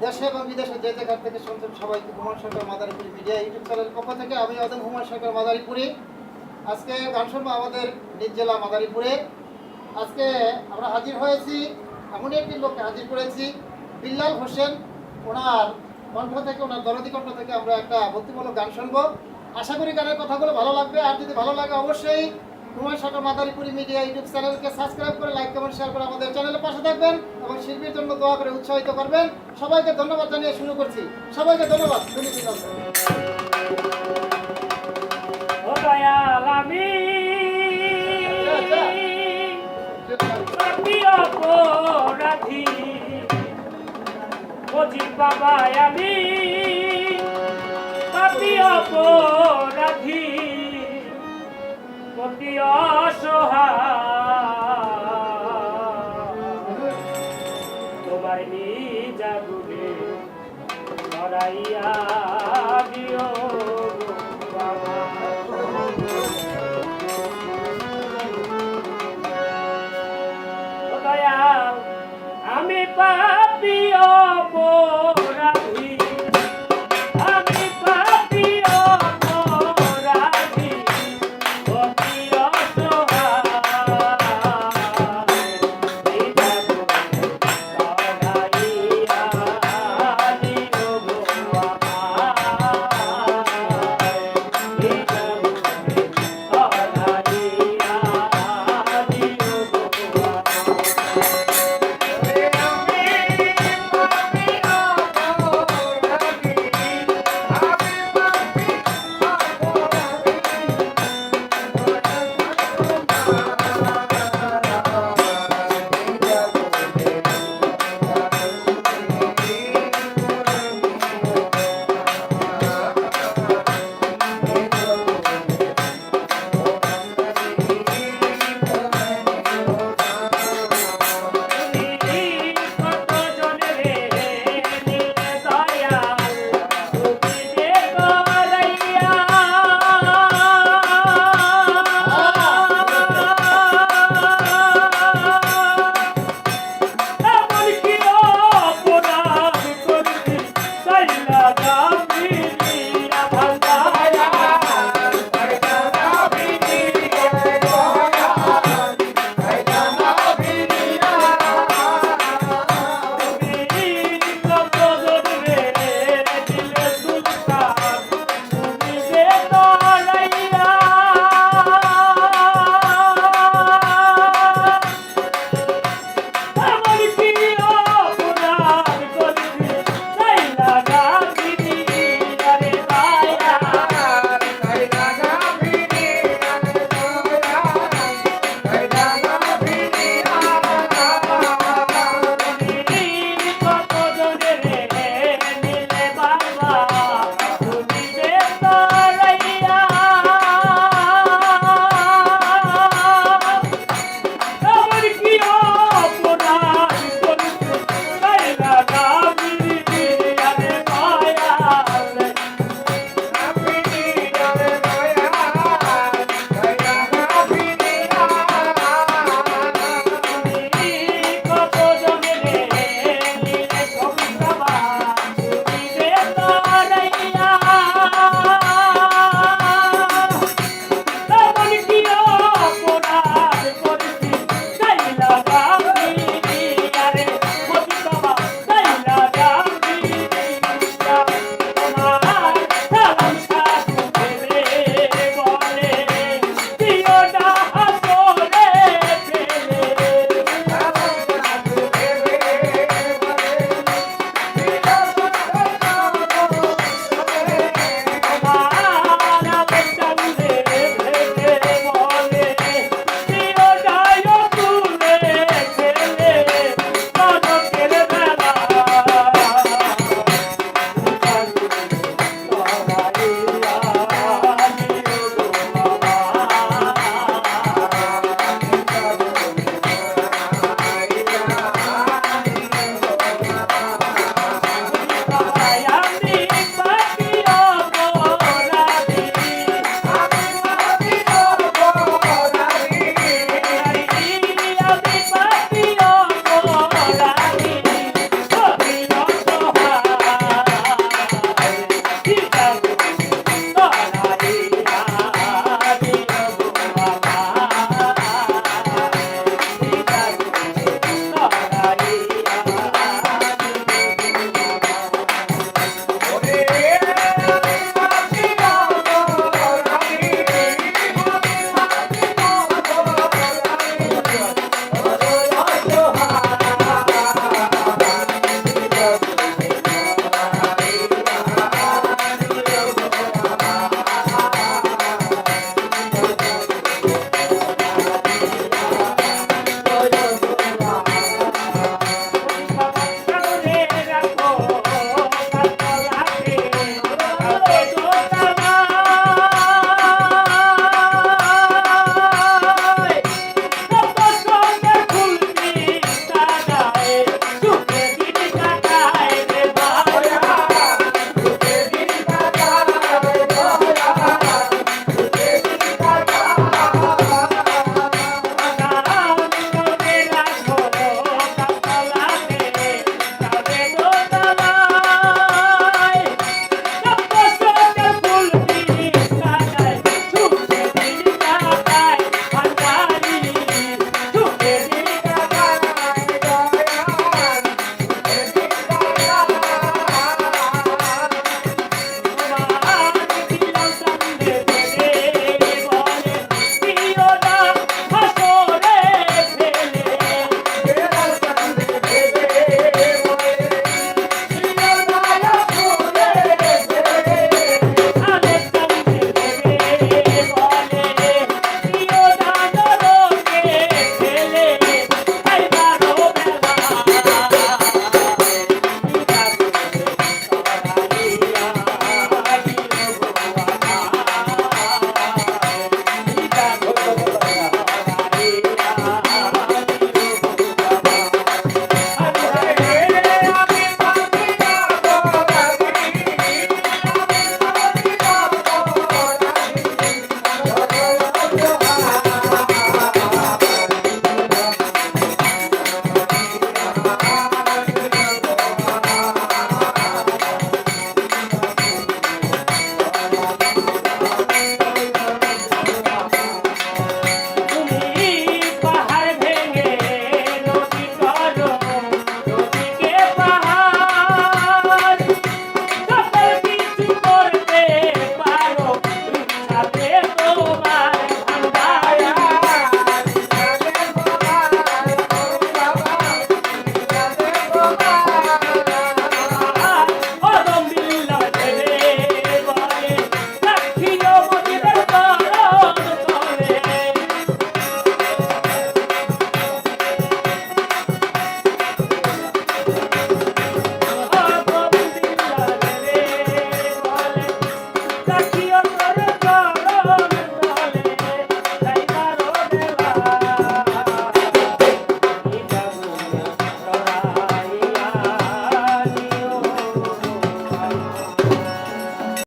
দেশে এবং বিদেশে যে জায়গা থেকে শুনছেন সবাইকে হুমায়ুন সরকার মাদারীপুরি মিডিয়া ইউটিউব চ্যানেলের পক্ষ থেকে আমি আদম হুমায়ুন সরকার মাদারীপুরি। আজকে গান শুনবো আমাদের নিজ জেলা মাদারীপুরে। আজকে আমরা হাজির হয়েছি, এমনই একটি লোককে হাজির করেছি, বিল্লাল হোসেন। ওনার কণ্ঠ থেকে, ওনার দরদি কণ্ঠ থেকে আমরা একটা ভক্তিমূলক গান শুনবো। আশা করি গানের কথাগুলো ভালো লাগবে। আর যদি ভালো লাগে অবশ্যই হুমায়ুন সরকার মাদারীপুরি মিডিয়া ইউটিউব চ্যানেলকে সাবস্ক্রাইব করে লাইক কমেন্ট শেয়ার করে আমাদের চ্যানেলের পাশে থাকবেন এবং শিল্পীর জন্য দোয়া করে উৎসাহিত করবেন। সবাইকে ধন্যবাদ জানিয়ে শুরু করছি। সবাইকে ধন্যবাদ। ও দয়াল আমি পাপী অপরাধী, মজিদ বাবা আমি পাপী অপরাধী, অতি অসহায়, তোমার নিজা গুণে লড়াইয়া দিও বাবা। আমি পাপী অপরাধী,